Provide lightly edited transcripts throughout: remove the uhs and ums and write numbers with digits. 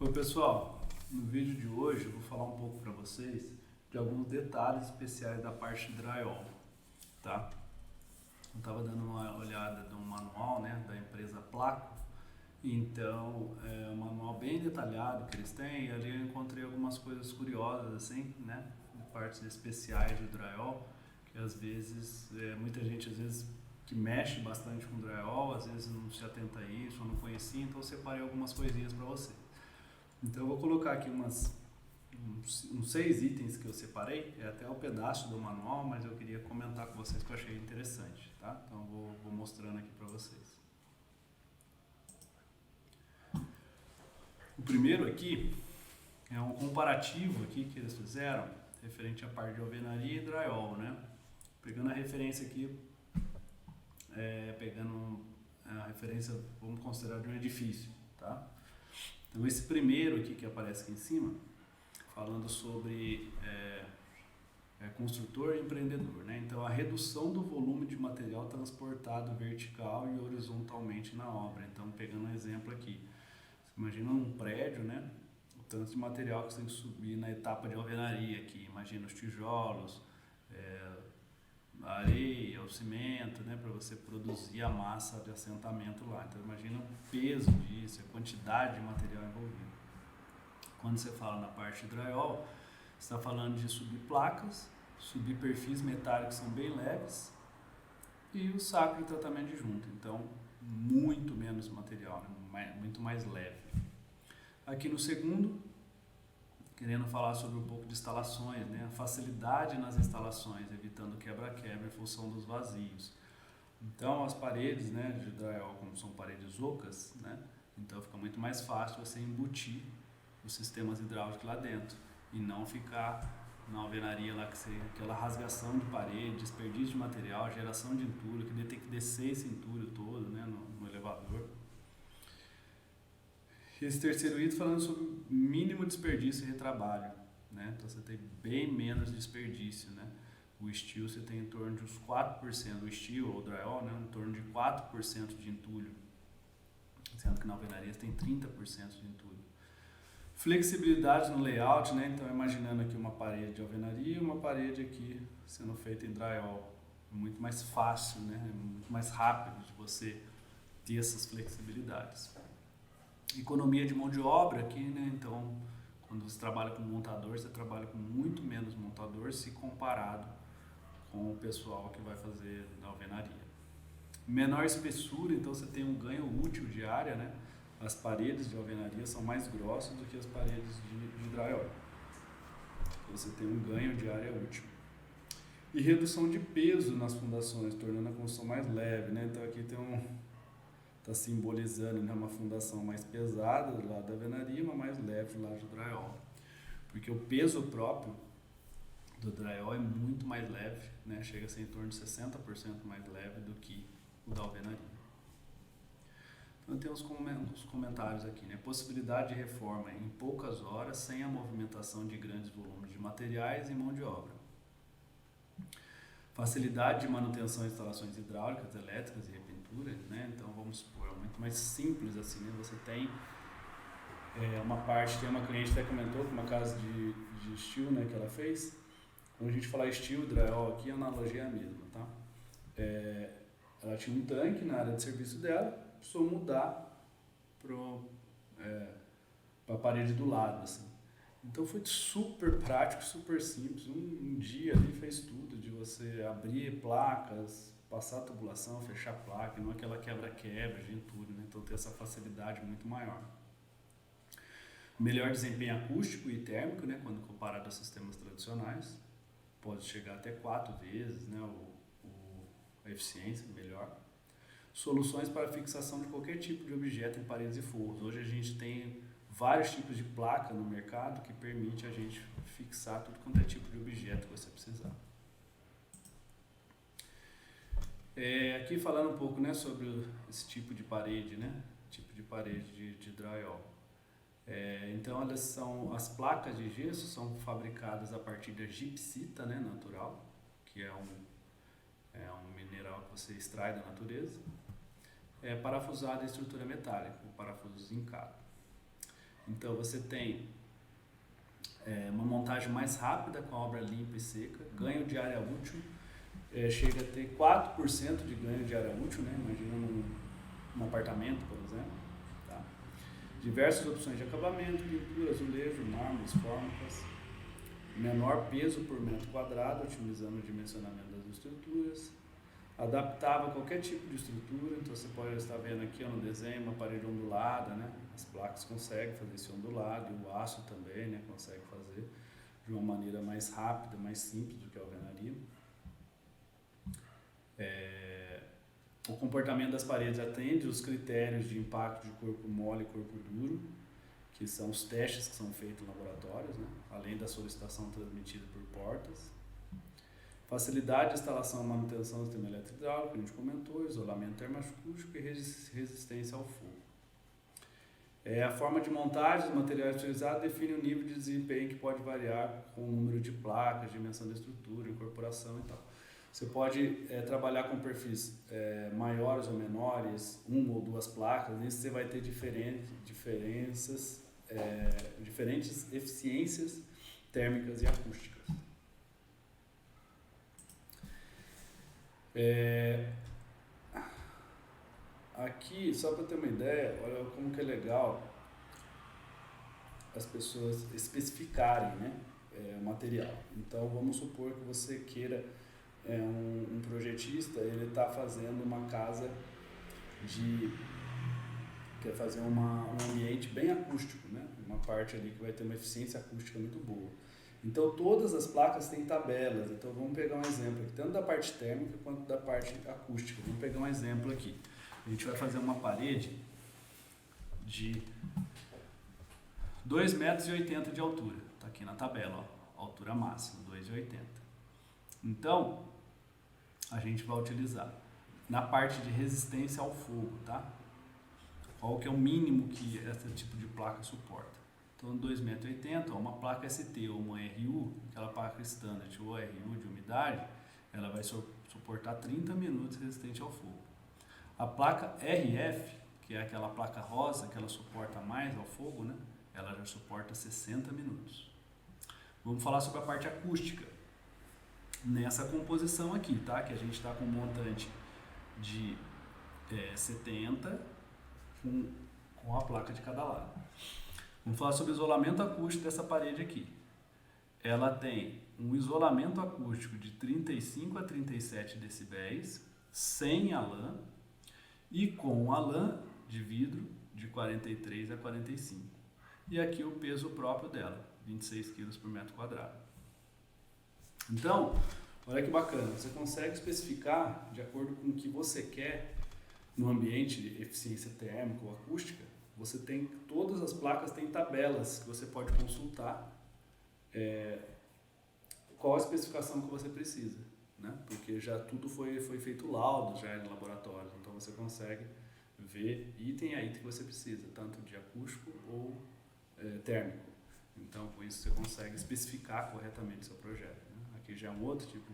Oi pessoal, no vídeo de hoje eu vou falar um pouco para vocês de alguns detalhes especiais da parte de drywall, tá? Eu estava dando uma olhada no manual, né, da empresa Placo, então é um manual bem detalhado que eles têm, e ali eu encontrei algumas coisas curiosas assim, né, de partes especiais de drywall, que às vezes muita gente às vezes que mexe bastante com drywall, às vezes não se atenta a isso, ou não conhecia, então eu separei algumas coisinhas para vocês. Então eu vou colocar aqui uns 6 itens que eu separei, é até o pedaço do manual, mas eu queria comentar com vocês que eu achei interessante, tá? Então eu vou mostrando aqui para vocês. O primeiro aqui é um comparativo aqui que eles fizeram referente à parte de alvenaria e drywall, né? Pegando a referência aqui, pegando a referência, vamos considerar de um edifício, tá? Então esse primeiro aqui que aparece aqui em cima, falando sobre construtor e empreendedor, né? Então a redução do volume de material transportado vertical e horizontalmente na obra. Então pegando um exemplo aqui, você imagina um prédio, né? O tanto de material que você tem que subir na etapa de alvenaria aqui, imagina os tijolos, a areia, o cimento, né? Para você produzir a massa de assentamento lá. Então imagina o peso disso, a quantidade de material envolvido. Quando você fala na parte de drywall, você está falando de subir placas, subir perfis metálicos que são bem leves e o saco de tratamento de junta. Então, muito menos material, né? Muito mais leve. Aqui no segundo, querendo falar sobre um pouco de instalações, né? A facilidade nas instalações, evitando quebra-quebra em função dos vazios. Então, as paredes, né, de drywall, como são paredes ocas, né? Então fica muito mais fácil você embutir os sistemas hidráulicos lá dentro e não ficar na alvenaria lá aquela rasgação de parede, desperdício de material, geração de entulho, que tem que descer esse entulho todo, né, no elevador. E esse terceiro item falando sobre mínimo desperdício e retrabalho, né? Então você tem bem menos desperdício, né? O steel você tem em torno de uns 4%, o steel ou o drywall, né, em torno de 4% de entulho, sendo que na alvenaria você tem 30% de entulho. Flexibilidade no layout, né? Então imaginando aqui uma parede de alvenaria e uma parede aqui sendo feita em drywall. É muito mais fácil, né? É muito mais rápido de você ter essas flexibilidades. Economia de mão de obra aqui, né? Então, quando você trabalha com montador, você trabalha com muito menos montador se comparado com o pessoal que vai fazer na alvenaria. Menor espessura, então você tem um ganho útil de área, né? As paredes de alvenaria são mais grossas do que as paredes de drywall. Você tem um ganho de área útil. E redução de peso nas fundações, tornando a construção mais leve, né? Então aqui está simbolizando, né, uma fundação mais pesada do lado da alvenaria, uma mais leve do lado do drywall. Porque o peso próprio do drywall é muito mais leve, né? Chega a ser em torno de 60% mais leve do que o da alvenaria. Então tem uns comentários aqui, né? Possibilidade de reforma em poucas horas, sem a movimentação de grandes volumes de materiais e mão de obra. Facilidade de manutenção de instalações hidráulicas, elétricas e repintura, né? Então vamos supor, é muito mais simples assim, né? Você tem uma parte, tem uma cliente que até comentou que uma casa de steel, né, que ela fez. Quando a gente falar steel, drywall aqui, a analogia é a mesma, tá? Ela tinha um tanque na área de serviço dela, precisou mudar para a parede do lado, assim. Então foi super prático, super simples. Um dia ali fez tudo, de você abrir placas, passar a tubulação, fechar a placa, não aquela quebra-quebra de entulho, né? Então tem essa facilidade muito maior. Melhor desempenho acústico e térmico, né? Quando comparado a sistemas tradicionais, pode chegar até 4 vezes, né? A eficiência melhor. Soluções para fixação de qualquer tipo de objeto em paredes e forros. Hoje a gente tem vários tipos de placa no mercado que permite a gente fixar tudo quanto é tipo de objeto que você precisar. Aqui falando um pouco, né, sobre esse tipo de parede, né, tipo de parede de drywall. Então as placas de gesso são fabricadas a partir da gipsita, né, natural, que é um mineral que você extrai da natureza. Parafusada em estrutura metálica, o parafuso zincado. Então você tem uma montagem mais rápida com a obra limpa e seca, ganho de área útil, chega a ter 4% de ganho de área útil, né? Imagina num apartamento, por exemplo. Tá? Diversas opções de acabamento, pintura, azulejo, mármores, fórmicas, menor peso por metro quadrado, otimizando o dimensionamento das estruturas, adaptável a qualquer tipo de estrutura. Então você pode estar vendo aqui no desenho uma parede ondulada, né? As placas conseguem fazer esse ondulado, e o aço também, né? Consegue fazer de uma maneira mais rápida, mais simples do que a alvenaria. O comportamento das paredes atende os critérios de impacto de corpo mole e corpo duro, que são os testes que são feitos em laboratórios, né? Além da solicitação transmitida por portas. Facilidade de instalação e manutenção do sistema elétrico hidráulico, que a gente comentou, isolamento termoacústico e resistência ao fogo. A forma de montagem dos materiais utilizados define o nível de desempenho que pode variar com o número de placas, dimensão da estrutura, incorporação e tal. Você pode trabalhar com perfis maiores ou menores, uma ou duas placas, nisso você vai ter diferentes eficiências térmicas e acústicas. Aqui, só para ter uma ideia, olha como que é legal as pessoas especificarem, né, o material. Então, vamos supor que você queira, um projetista, ele está fazendo uma casa quer fazer um ambiente bem acústico, né, uma parte ali que vai ter uma eficiência acústica muito boa. Então, todas as placas têm tabelas. Então, vamos pegar um exemplo aqui, tanto da parte térmica quanto da parte acústica. Vamos pegar um exemplo aqui. A gente vai fazer uma parede de 2,80 metros de altura. Está aqui na tabela, ó, altura máxima, 2,80. Então, a gente vai utilizar na parte de resistência ao fogo, tá? Qual que é o mínimo que esse tipo de placa suporta? Então, 2,80 metros, uma placa ST ou uma RU, aquela placa standard ou RU de umidade, ela vai suportar 30 minutos resistente ao fogo. A placa RF, que é aquela placa rosa que ela suporta mais ao fogo, né? Ela já suporta 60 minutos. Vamos falar sobre a parte acústica. Nessa composição aqui, tá? Que a gente está com um montante de 70 com a placa de cada lado. Vamos falar sobre o isolamento acústico dessa parede aqui. Ela tem um isolamento acústico de 35 a 37 decibéis, sem a lã, e com a lã de vidro de 43 a 45. E aqui o peso próprio dela, 26 kg por metro quadrado. Então, olha que bacana, você consegue especificar de acordo com o que você quer no ambiente de eficiência térmica ou acústica. Você tem, todas as placas têm tabelas que você pode consultar qual a especificação que você precisa, né? Porque já tudo foi feito laudo já em laboratórios, então você consegue ver item a item que você precisa, tanto de acústico ou térmico. Então, com isso você consegue especificar corretamente o seu projeto, né? Aqui já é um outro tipo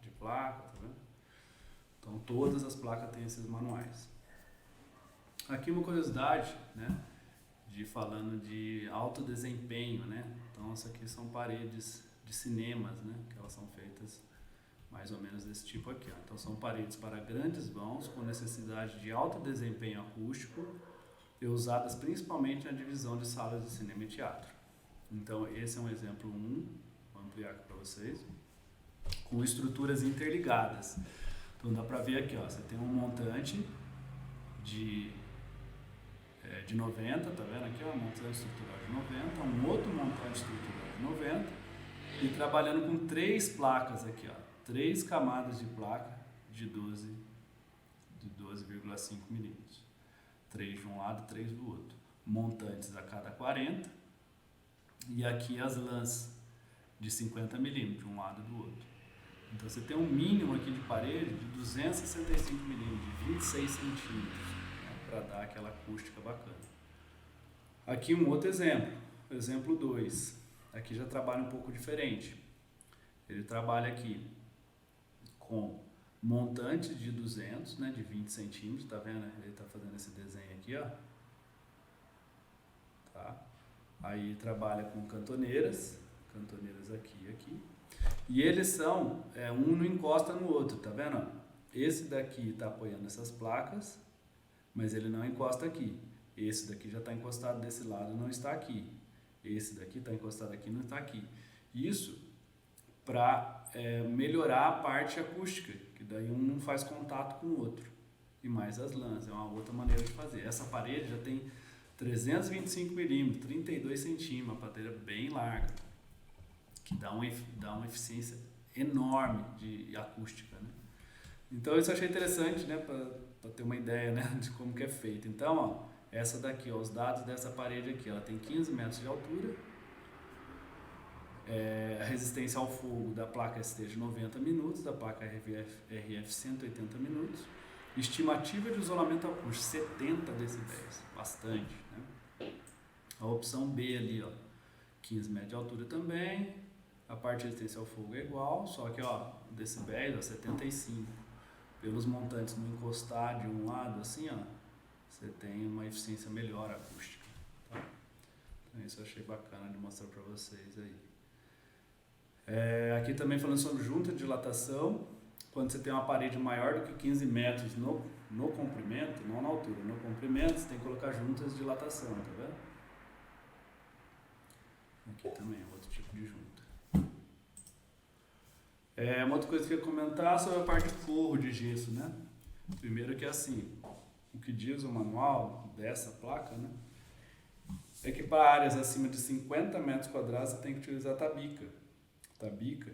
de placa, tá vendo? Então, todas as placas têm esses manuais. Aqui uma curiosidade, né, falando de alto desempenho, né? Então, essas aqui são paredes de cinemas, né, que elas são feitas mais ou menos desse tipo aqui, ó. Então, são paredes para grandes vãos com necessidade de alto desempenho acústico e usadas principalmente na divisão de salas de cinema e teatro. Então, esse é um exemplo 1, vou ampliar aqui para vocês, com estruturas interligadas. Então, dá para ver aqui, ó, você tem um montante de 90, tá vendo aqui, ó, um montante estrutural de 90, um outro montante estrutural de 90, e trabalhando com 3 placas aqui, ó, 3 camadas de placa de 12,5 milímetros, 3 de um lado, 3 do outro, montantes a cada 40, e aqui as lãs de 50 milímetros, de um lado e do outro. Então você tem um mínimo aqui de parede de 265 milímetros, de 26 centímetros, para dar aquela acústica bacana. Aqui um outro exemplo 2. Aqui já trabalha um pouco diferente. Ele trabalha aqui com montante de 200, né, de 20 centímetros, tá vendo? Ele está fazendo esse desenho aqui, ó. Tá? Aí trabalha com cantoneiras aqui e aqui. E eles são, um não encosta no outro, tá vendo? Esse daqui está apoiando essas placas, mas ele não encosta aqui. Esse daqui já está encostado desse lado, não está aqui. Esse daqui está encostado aqui, não está aqui. Isso para melhorar a parte acústica, que daí um não faz contato com o outro. E mais as lãs, é uma outra maneira de fazer. Essa parede já tem 325 milímetros, 32 centímetros, uma parede bem larga, que dá uma eficiência enorme de acústica, né? Então isso eu achei interessante, né, para ter uma ideia, né, de como que é feito. Então, ó, essa daqui, ó, os dados dessa parede aqui, ela tem 15 metros de altura, a resistência ao fogo da placa ST 90 minutos, da placa RF 180 minutos, estimativa de isolamento acústico 70 decibéis, bastante, né? A opção B ali, ó, 15 metros de altura também, a parte de resistência ao fogo é igual, só que ó, decibéis, ó, 75. Pelos montantes não encostar de um lado assim, ó, você tem uma eficiência melhor acústica, tá? Então isso eu achei bacana de mostrar para vocês aí. Aqui também falando sobre junta de dilatação, quando você tem uma parede maior do que 15 metros no comprimento, não na altura, no comprimento, você tem que colocar juntas de dilatação, tá vendo? Aqui também é outro tipo de junta. Uma outra coisa que eu ia comentar sobre a parte de forro de gesso, né? Primeiro que é assim, o que diz o manual dessa placa, né? É que para áreas acima de 50 metros quadrados você tem que utilizar tabica. Tabica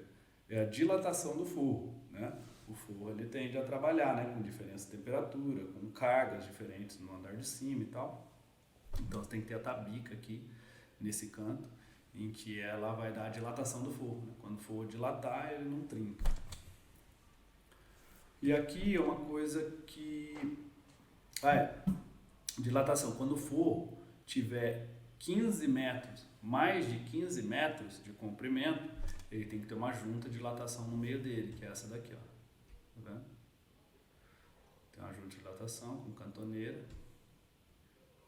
é a dilatação do forro, né? O forro ele tende a trabalhar, né, com diferença de temperatura, com cargas diferentes no andar de cima e tal. Então você tem que ter a tabica aqui nesse canto, em que ela vai dar a dilatação do forro, né? Quando for dilatar, ele não trinca. E aqui é uma coisa que dilatação, quando o forro tiver 15 metros, mais de 15 metros de comprimento, ele tem que ter uma junta de dilatação no meio dele, que é essa daqui, ó. Tá vendo? Tem uma junta de dilatação com cantoneira,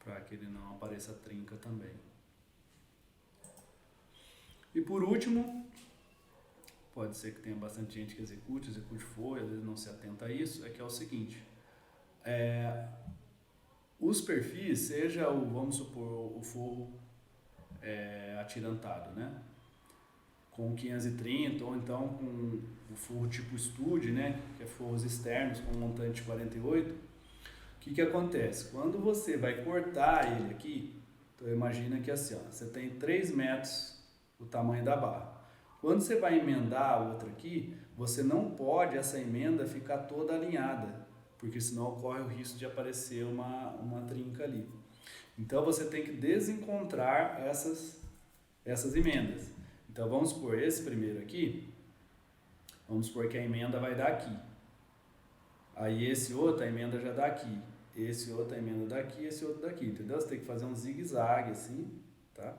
para que ele não apareça trinca também. E por último, pode ser que tenha bastante gente que execute forro, às vezes não se atenta a isso, é o seguinte, os perfis, seja vamos supor, o forro atirantado, né? Com 530 ou então com o forro tipo Stude, né? Que é forros externos com montante 48. O que acontece? Quando você vai cortar ele aqui, então imagina que assim, ó, você tem 3 metros o tamanho da barra. Quando você vai emendar a outra aqui, você não pode essa emenda ficar toda alinhada, porque senão ocorre o risco de aparecer uma trinca ali. Então você tem que desencontrar essas emendas. Então vamos supor, esse primeiro aqui, vamos supor que a emenda vai dar aqui. Aí esse outro, a emenda já dá aqui. Esse outro, a emenda daqui, esse outro daqui, entendeu? Você tem que fazer um zigue-zague assim, tá?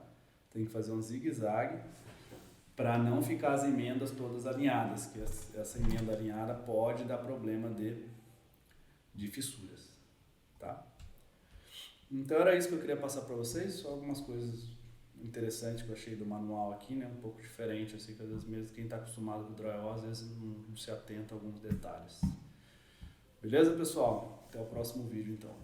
Tem que fazer um zigue-zague para não ficar as emendas todas alinhadas, que essa emenda alinhada pode dar problema de fissuras, tá? Então era isso que eu queria passar para vocês, só algumas coisas interessantes que eu achei do manual aqui, né? Um pouco diferente, assim, que às vezes mesmo quem está acostumado com o drywall, às vezes não se atenta a alguns detalhes. Beleza, pessoal? Até o próximo vídeo, então.